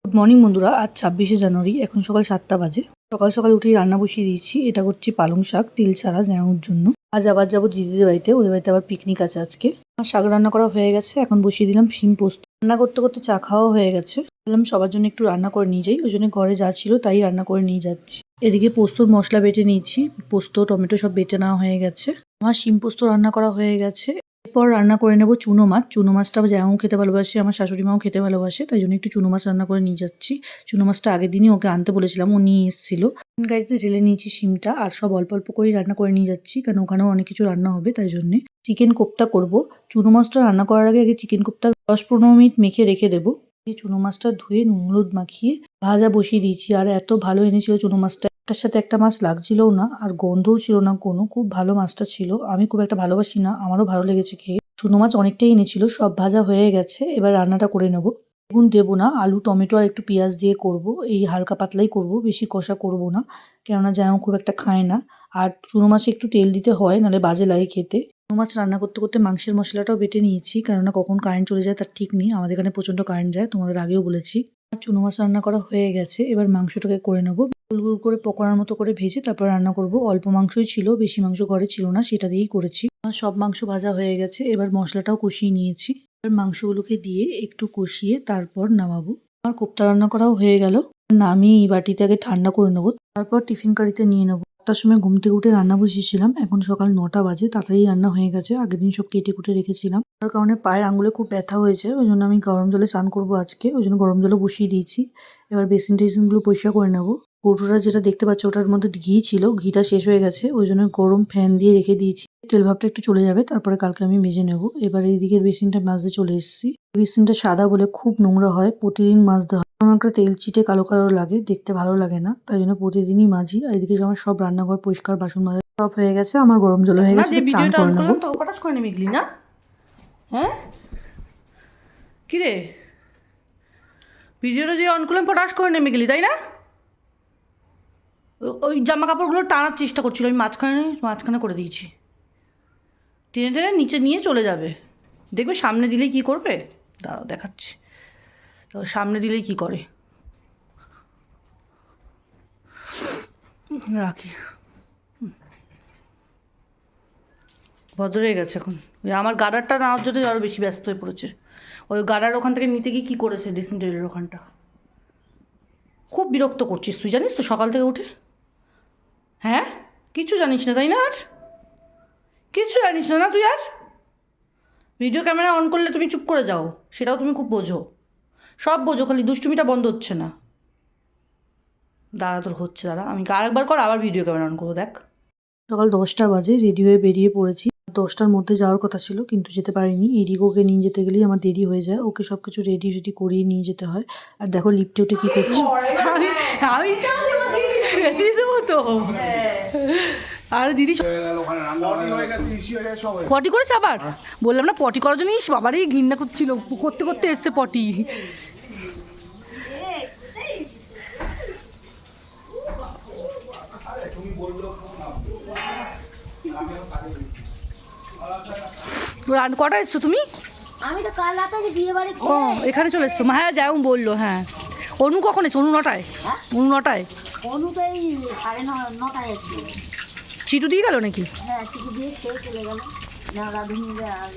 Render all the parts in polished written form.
Good morning বন্ধুরা। আজ 26শে জানুয়ারি, এখন সকাল 7টা বাজে। সকাল সকাল উঠেই রান্না বসিয়ে দিয়েছি। এটা করছি পালং শাক তিল ছাড়া জ্যাঁউর জন্য। আজ আবার যাবো দিদিদের বাড়িতে, ওদের বাড়িতে আবার পিকনিক আছে আজকে। আমার শাক রান্না করা হয়ে গেছে, এখন বসিয়ে দিলাম শিম পোস্ত। রান্না করতে করতে চা খাওয়া হয়ে গেছে। বললাম সবার জন্য একটু রান্না করে নিয়ে যাই, ওই জন্য ঘরে যা ছিল তাই রান্না করে নিয়ে যাচ্ছি। এদিকে পোস্তর মশলা বেটে নিয়েছি, পোস্ত টমেটো সব বেটে নেওয়া হয়ে গেছে। আমার শিম পোস্ত রান্না করা হয়ে গেছে। এরপর রান্না করে নেবো চুনো মাছ। চুনো মাছটা যেমন খেতে ভালোবাসে, আমার শাশুড়ি মাও খেতে ভালোবাসে, তাই জন্য একটু চুনো মাছ রান্না করে নিয়ে যাচ্ছি। চুনো মাছটা আগের দিনই ওকে আনতে বলেছিলাম, ও নিয়ে এসেছিল। গাড়িতে ঢেলে নিয়েছি শিমটা, আর সব অল্প অল্প করেই রান্না করে নিয়ে যাচ্ছি, কারণ ওখানেও অনেক কিছু রান্না হবে তাই জন্যে। চিকেন কোপ্তা করব। চুনো মাছটা রান্না করার আগে চিকেন কোপ্তা 10-15 মিনিট মেখে রেখে দেবো। চুনো মাছটা ধুয়ে নুন হলুদ মাখিয়ে ভাজা বসিয়ে দিয়েছি। আর এত ভালো এনেছিল চুনো মাছটা, একটার সাথে একটা মাছ লাগছিলও না, আর গন্ধও ছিল না কোনো। খুব ভালো মাছটা ছিল। আমি খুব একটা ভালোবাসি না, আমারও ভালো লেগেছে খেয়ে। চুনো মাছ অনেকটাই এনেছিল, সব ভাজা হয়ে গেছে। এবার রান্নাটা করে নেব। বেগুন দেবো না, আলু টমেটো আর একটু পেঁয়াজ দিয়ে করব। এই হালকা পাতলাই করব, বেশি কষা করব না, কেননা জামাইও খুব একটা খায় না। আর চুনো মাছে একটু তেল দিতে হয়, নাহলে বাজে লাগে খেতে। চুনো মাছ রান্না করতে করতে মাংসের মশলাটাও বেটে নিয়েছি, কেননা কখন কারেন্ট চলে যায় তার ঠিক নেই। আমাদের এখানে প্রচণ্ড কারেন্ট যায়, তোমাদের আগেও বলেছি। চুনো মাছ রান্না করা হয়ে গেছে, এবার মাংসটাকে করে নেবো। গোল গোল করে পকোড়ার মতো করে ভেজে তারপর রান্না করব। অল্প মাংসই ছিল, বেশি মাংস ঘরে ছিল না, সেটা দিয়েই করেছি। আমার সব মাংস ভাজা হয়ে গেছে, এবার মশলাটাও কষিয়ে নিয়েছি। এবার মাংসগুলোকে দিয়ে একটু কষিয়ে তারপর নামাবো। আমার কোপ্তা রান্না করাও হয়ে গেল। নামিয়ে এই বাটিতে আগে ঠান্ডা করে নেবো, তারপর টিফিন কারিতে নিয়ে নেবো। 8টার সময় ঘুম থেকে উঠে রান্না বসিয়েছিলাম, এখন সকাল 9টা বাজে। তাড়াতাড়ি রান্না হয়ে গেছে, আগের দিন সব কেটে কুটে রেখেছিলাম। তার কারণে পায়ের আঙুলে খুব ব্যথা হয়েছে, ওই জন্য আমি গরম জলে স্নান করবো আজকে, ওই জন্য গরম জলে বসিয়ে দিয়েছি। এবার বেসিন টেসিনগুলো পরিষ্কার করে নেবো। কৌটোটা যেটা দেখতে পাচ্ছ ওটার মধ্যে ঘি ছিল, ঘিটা শেষ হয়ে গেছে, ওই জন্য গরম ফ্যান দিয়ে রেখে দিয়েছি। তেল ভাবটা একটু চলে যাবে, তারপরে কালকে আমি মেজে নেবো। এবার এইদিকে বেসিনটা মাজতে চলে এসেছি। বেসিনটা সাদা বলে খুব নোংরা হয়, প্রতিদিন মাজতে হয়। আমার একটা তেল চিটে কালো কালো লাগে, দেখতে ভালো লাগে না, তাই জন্য প্রতিদিনই মাজি। আর এদিকে আমার সব রান্নাঘর পরিষ্কার, বাসন মাজা সব হয়ে গেছে। আমার গরম জল হয়ে গেছে, চান করে নেবো। তো কটাস করে নেমিগলি না? হ্যাঁ কিরে, ভিডিওটা যে অন করলাম পটাশ করে নেমে গেলি তাই না? ওই জামা কাপড়গুলো টানার চেষ্টা করছিল, আমি মাঝখানে করে দিয়েছি। টেনে টেনে নিচে নিয়ে চলে যাবে, দেখবে সামনে দিলেই কি করবে, দাঁড়াও দেখাচ্ছি। তো সামনে দিলেই কি করে, রাখি। ভদ্র হয়ে গেছে এখন। ওই আমার গার্ডারটা নেওয়ার জন্য আরও বেশি ব্যস্ত হয়ে পড়েছে। ওই গার্ডার ওখান থেকে নিতে গিয়ে কী করেছে ড্রেসিং টেবিলের ওখানটা। খুব বিরক্ত করছিস তুই, জানিস তো সকাল থেকে উঠে। হ্যাঁ, কিচ্ছু জানিস না তাই না? আর কিচ্ছু জানিস না তুই আর? ভিডিও ক্যামেরা অন করলে তুমি চুপ করে যাও, সেটাও তুমি খুব বোঝো। সব বোঝো, খালি দুষ্টুমিটা বন্ধ হচ্ছে না। দাঁড়া, তোর হচ্ছে, দাঁড়া, আমি আরেকবার কর, আবার ভিডিও ক্যামেরা অন করবো, দেখ। সকাল 10টা বাজে, রেডি হয়ে বেরিয়ে পড়েছি। 10টার মধ্যে যাওয়ার কথা ছিল, কিন্তু যেতে পারিনি। এরিকোকে নিয়ে যেতে গেলেই আমার দেরি হয়ে যায়, ওকে সব কিছু রেডি করিয়ে নিয়ে যেতে হয়। আর দেখো লিফটে উঠে কী করছি। আমি দিয়ে দেবো তো। আর দিদি পটি করেছে আবার, বললাম না পটি করার জন্য বাবারই ঘৃণা করছিল, করতে করতে এসছে পটি। কটা এসছো তুমি? আমি তো কাল রাতে যে বিয়ে বাড়ি ও এখানে চলে এসছো, হ্যাঁ যাও বললো। হ্যাঁ, অনু কখন এসছো? অনু 9টায়। হ্যাঁ? অনু 9টায়। অনু তো এই 9:30 আসবে। চিটু দিয়ে গেল নাকি? হ্যাঁ, শুধু দিয়ে খেয়ে চলে গেল না, রাধুনি আর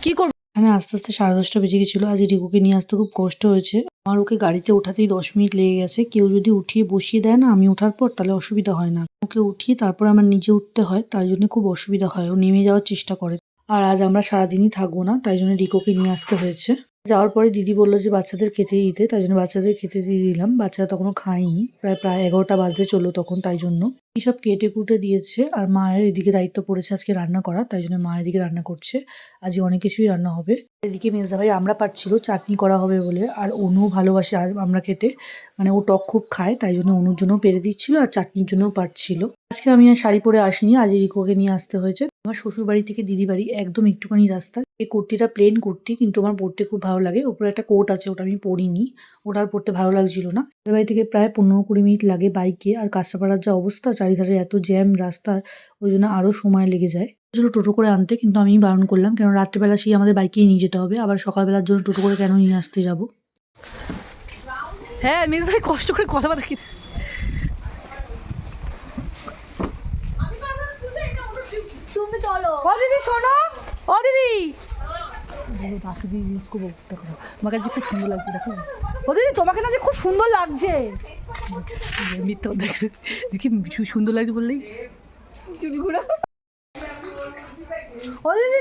কি করবো। এখানে আস্তে আস্তে 10:30 বেজে গেছিলো। আজ রিকুকে নিয়ে আসতে খুব কষ্ট হয়েছে আমার। ওকে গাড়িতে ওঠাতেই 10 মিনিট লেগে গেছে। কেউ যদি উঠিয়ে বসিয়ে দেয় না আমি ওঠার পর, তাহলে অসুবিধা হয় না। ওকে উঠিয়ে তারপর আমার নিজে উঠতে হয়, তার জন্য খুব অসুবিধা হয়। ও নেমে যাওয়ার চেষ্টা করে। আর আজ আমরা সারাদিনই থাকবো না, তাই জন্য রিকোকে নিয়ে আসতে হয়েছে। যাওয়ার পরে দিদি বললো যে বাচ্চাদের খেতে দিতে, তাই জন্য বাচ্চাদের খেতে দিয়ে দিলাম। বাচ্চারা তখনও খায়নি, প্রায় 11টা বাজতে চললো তখন, তাই জন্য এইসব কেটে কুটে দিয়েছে। আর মায়ের এদিকে দায়িত্ব পড়েছে আজকে রান্না করা, তাই জন্য মা এদিকে রান্না করছে। আজকে অনেক কিছুই রান্না হবে। এদিকে মেজদা ভাই আমরা পাচ্ছিল চাটনি করা হবে বলে, আর অনু ভালোবাসে আমরা খেতে, মানে ও টক খুব খায়, তাই জন্য অনুর জন্যও পেরে দিচ্ছিল আর চাটনির জন্যও পাচ্ছিল। আজকে আমি আর শাড়ি পরে আসিনি, আজ রিকোকে নিয়ে আসতে হয়েছে। আমার শ্বশুর বাড়ি থেকে দিদি বাড়ি একদম একটুখানি রাস্তা। এই কুর্তিটা প্লেন কুর্তি, কিন্তু আমার পরতে খুব ভালো লাগে। ওপরে একটা কোট আছে, ওটা আমি পরিনি, ওটা আর পরতে ভালো লাগছিল না। বাড়ি থেকে প্রায় 15-20 মিনিট লাগে বাইকে। আর কাঁচরাপাড়ার যা অবস্থা, চারিধারে এত জ্যাম রাস্তা, ওই জন্য আরও সময় লেগে যায়। টোটো করে আনতে, কিন্তু আমি বারণ করলাম, কেন রাত্রেবেলা সেই আমাদের বাইকেই নিয়ে যেতে হবে। আবার সকালবেলার জন্য টোটো করে কেন নিয়ে আসতে যাব। হ্যাঁ মেজদা ভাই কষ্ট করে কথাবার্তা কি তুমি চলো। ও দিদি শোনো, ও দিদি আসলে ইউজ করবো দেখো তোমাকে যে খুব সুন্দর লাগছে দেখো। ও দিদি তোমাকে না যে খুব সুন্দর লাগছে, মিথ্যা দেখে দেখি সুন্দর লাগছে বললেই। ও দিদি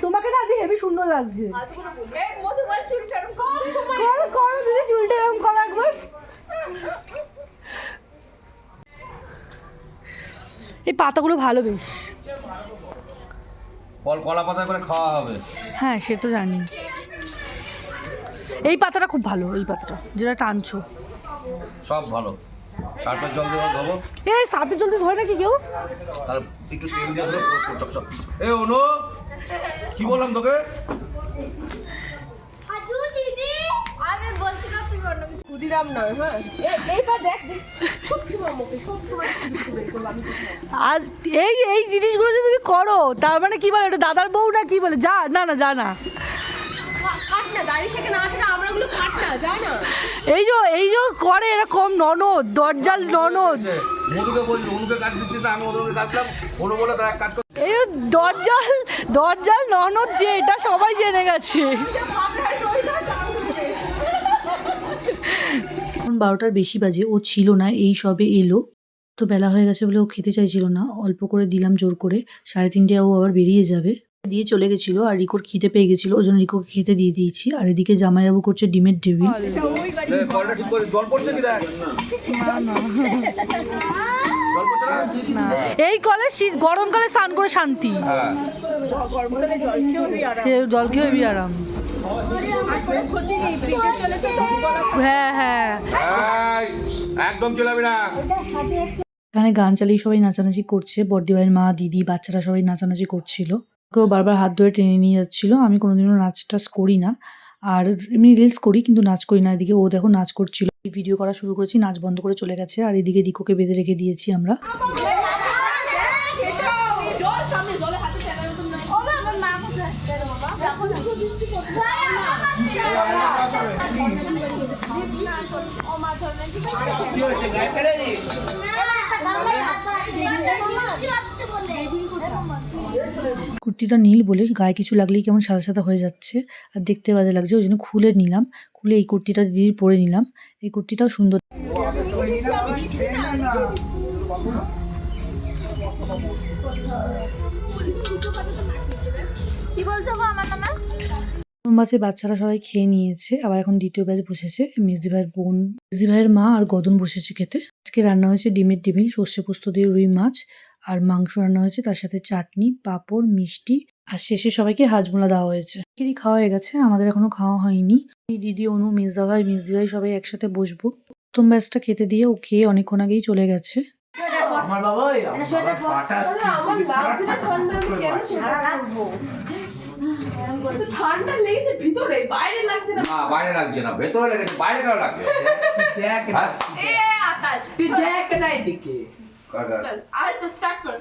তোমাকে না যে হেবি সুন্দর লাগছে। করো করো দিদি, চুলটা এরকম করো একবার। এই পাতাগুলো ভালো বেশ। কলা পাতা করে খাওয়া হবে। হ্যাঁ সে তো জানি। এই পাতাটা খুব ভালো, এই পাতাটা যেটা টানছো সব ভালো। সার্ফের জল দিয়ে ধোবো, এই সাপের জলদি ধরে নাকি কেউ? তার একটু তেল দিয়ে ধরো চকচক। এ অনু, কি বললাম তোকে? আমি বলছিলাম তুমি অন্য কিছু। ক্ষুদিরাম নয়, হ্যাঁ এইবার দেখ সবসময় মুখে সবসময় আর এই জিনিসগুলো যে তুমি করো তার মানে কি বলে, এটা দাদার বউ না কি বলে? যা না না যা না, কাট না দাড়ি থেকে না আসে না, আমরা ওগুলো কাট না যায় না। এই যে করে এরকম ননদ, দরজাল ননদ। মনুকে বলছি, অনুকে কাজ দিচ্ছিস না, আমি ওদেরকে কাটলাম। অনু বলে তার এক কাজ কর। এই যে দরজাল ননদ যে, এটা সবাই জেনে গেছে। এখন 12টার বেশি বাজে, ও ছিল না, এই সবে এলো। তো বেলা হয়ে গেছে বলে ও খেতে চাইছিল না, অল্প করে দিলাম জোর করে। 3:30 ও আবার বেরিয়ে যাবে, দিয়ে চলে গেছিলো। আর রিকোর খিদে পেয়ে গেছিলো, ওই জন্য রিকোকে খেতে দিয়ে দিয়েছি। আর এদিকে জামাইবাবু করছে ডিমের টেবিল। কলটা ঠিক করে, জল পড়ছে কি দেখ। জল পড়ছে না? এই কলে গরমকালে স্নান করে শান্তি, হ্যাঁ। সে জল খেয়ে বি আরাম। হ্যাঁ হ্যাঁ এই, একদম চলাবি না। এখানে গান চালিয়ে সবাই নাচানাচি করছে, বড়দি ভাইয়ের মা, দিদি, বাচ্চারা সবাই নাচানাচি করছিল। কেউ বারবার হাত ধরে টেনে নিয়ে যাচ্ছিল। আমি কোনোদিনও নাচ টাচ করি না, আর এমনি রিলস করি কিন্তু নাচ করি না। এদিকে ও দেখো নাচ করছিল, ভিডিও করা শুরু করেছি, নাচ বন্ধ করে চলে গেছে। আর এদিকে রিকোকে বেঁধে রেখে দিয়েছি আমরা। জল সামনে, জলে হাতে ফেলার মতন নয়। ও বাবা, মা কোথায়? বাবা দেখো না। ও মা ধরে কি কি হয়েছে গায়ে ফেলে দি? কুর্তিটা নীল বলে গায়ে কিছু লাগলেই কেমন সাদা সাদা হয়ে যাচ্ছে, আর দেখতে বাজে লাগছে, ওই জন্য খুলে নিলাম। খুলে এই কুর্তিটা দিদির পরে নিলাম। এই কুর্তিটাও সুন্দর। কি বলছো গো আমার নামে? প্রথম ব্যাচে বাচ্চারা সবাই খেয়ে নিয়েছে, আবার এখন দ্বিতীয় ব্যাচ বসেছে। মেজদি ভাইয়ের বোন, মেজদি ভাইয়ের মা আর গদন বসেছে খেতে। আজকে রান্না হয়েছে ডিমের টেবিল, সর্ষে পোস্ত দিয়ে রুই মাছ, আর মাংস রান্না হয়েছে, তার সাথে চাটনি, পাঁপড়, মিষ্টি, আর শেষে সবাইকে হাজমোলা দেওয়া হয়েছে। কি খাওয়া হয়ে গেছে, আমাদের এখনো খাওয়া হয়নি। এই দিদি, অনু, মেজদা ভাই, মেজদি ভাই সবাই একসাথে বসবো। প্রথম ব্যাচটা খেতে দিয়ে ও খেয়ে অনেকক্ষণ আগেই চলে গেছে। আমার বাবা আমার পাটা আমার লাগছে না ঠান্ডা, আমি কেন সারা রাখবো? ঠান্ডা লেগেছে ভিতরে, বাইরে লাগছে না। না বাইরে লাগছে না, ভেতরে লেগেছে। বাইরে কেন লাগছে? দেখ হ্যাঁ? এ আকাশ, তুই দেখ না এদিকে। চল আর তো স্টার্ট কর।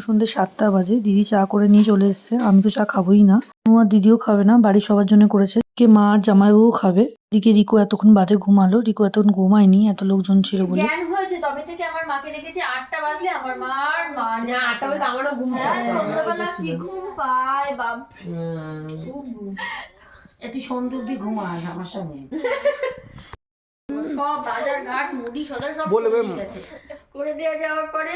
সন্ধ্যে 7টা বাজে, দিদি চা করে নিয়ে চলে এসেছে। আমি তো চা খাবোই না, অনু আর দিদিও খাবে না, বাড়ির সবার জন্য করেছে। কে মা আর জামাইবাবু খাবে। এদিকে রিকো এতক্ষণ বাদে ঘুমালো, রিকো এতক্ষণ ঘুমায়নি, এত লোকজন ছিল বলে। জ্ঞান হয়েছে তবে থেকে আমার মাকে রেখেছি 8টা বাজলে আমার মার মা না 8টা বাজে আমারও ঘুম হ্যাঁ, পায়। সন্ধ্যাবেলা কি ঘুম পায় বাপ। একটু সন্ধ্যে অব্দি ঘুমাস আমার সঙ্গে। সব বাজার ঘাট মুদি সদা সব বলবে করে দিয়ে গেছে। করে দিয়ে যাওয়ার পরে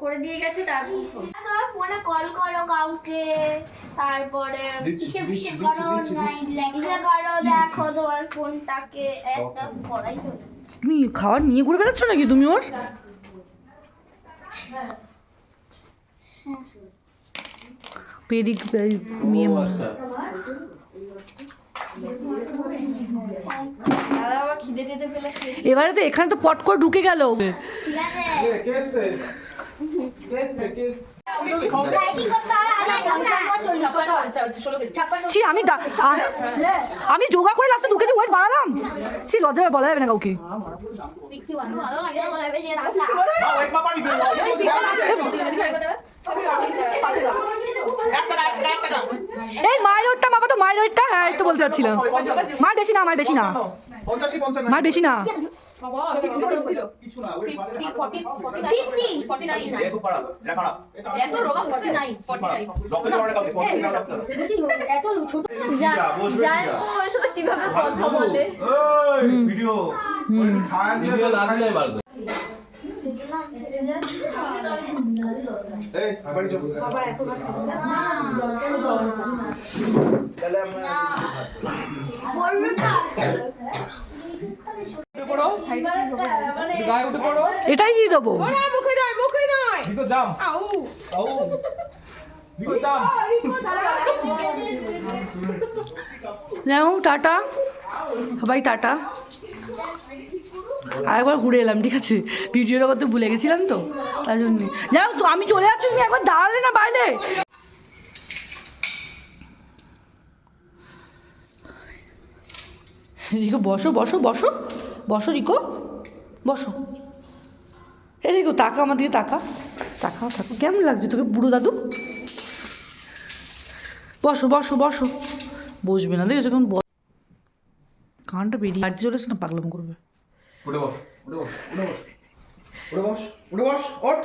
করে দিয়ে গেছে। তারপর তোমার ফোনে কল করো কাউকে, তারপরে ইসে করো, দেখো তোমার ফোনটাকে একটা করাই হলো। তুমি খাবার নিয়ে ঘুরে বেড়াচ্ছ নাকি তুমি ওর? পেডিক মেয়ে মনে হয়। দাদা আবার খিদে টিদে পেলে এবারে তো এখানে তো পট করে ঢুকে গেল। ঠিক আছে ছি আমি যোগা করে লাস্টে ঢুকেছি, ওয়েট বাড়ালাম। ছি লজ্জা বলা যাবে না কাউকে। এই মায়ের ওরটা বাবা, তো মায়ের ওরটা, হ্যাঁ এই তো বলতে চাচ্ছিলাম। মার বেশি না, মার বেশি না, মার বেশি না। কিছু না ওই 50 এত খারাপ এটা খারাপ এত রোগা হচ্ছে নাই 49 রক্ত জমা না কাউকে 49 না রক্ত এত ছোট যায় ও এর সাথে কিভাবে কথা বলে এই ভিডিও ওই খায় ভিডিও না দিলে পারবে এই বাড়ি চল বাবা এত তাহলে আমরা এটাই দিয়ে দেবো। মুখে নয়, মুখে নয়। দিতো জাম আউ আউ দিতো জাম যাও টাটা সবাই, টাটা। আরেকবার ঘুরে এলাম, ঠিক আছে, ভিডিওটা করতে ভুলে গেছিলাম তো তাই জন্যে। যাও তো, আমি চলে যাচ্ছি, তুমি একবার দাঁড়ালে না বাইরে। রিকো বসো বসো বসো বসো, রিকো বসো। এ রিকো তাকা আমার দিকে, তাকা তাকাও, থাকো। কেমন লাগছে তোকে বুড়ো দাদু? বসো বসো বসো। বসবে না, দেখেছো কেমন কানটা বেরিয়ে বাড়িতে চলে এসে না পাগলাম করবে। উঠে বস উঠে বস উঠে বস উঠে বস উঠে বস ওঠ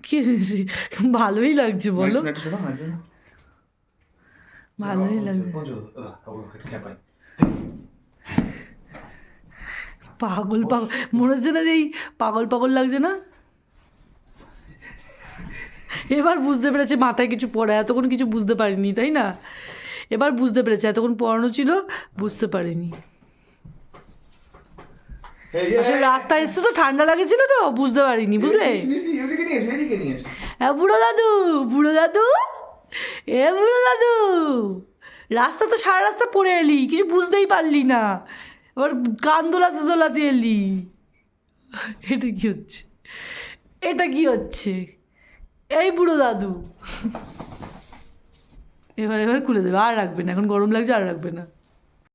কি হয়েছে? ভালোই লাগছে বলো, নাইট শোনা নাইট শোনা ভালোই লাগছে। পাগল পাগল মনে হচ্ছে না যে এই পাগল পাগল লাগছে না? এবার বুঝতে পেরেছে মাথায় কিছু পড়ে, এতক্ষণ কিছু বুঝতে পারিনি, তাই না? এবার বুঝতে পেরেছে, এতক্ষণ পড়ানো ছিল বুঝতে পারিনি। আসলে রাস্তায় এসছে তো ঠান্ডা লাগেছিল তো বুঝতে পারিনি, বুঝলে? বুড়ো দাদু, বুড়ো দাদু, এ বুড়ো দাদু, রাস্তা তো সারা রাস্তা পড়ে এলি, কিছু বুঝতেই পারলি না, এবার কান দোলাতে দোলাতে এলি। এটা কি হচ্ছে, এটা কি হচ্ছে? এই বুড়ো দাদু এবার খুলে দেবে, আর রাখবে না, এখন গরম লাগছে, আর রাখবে না।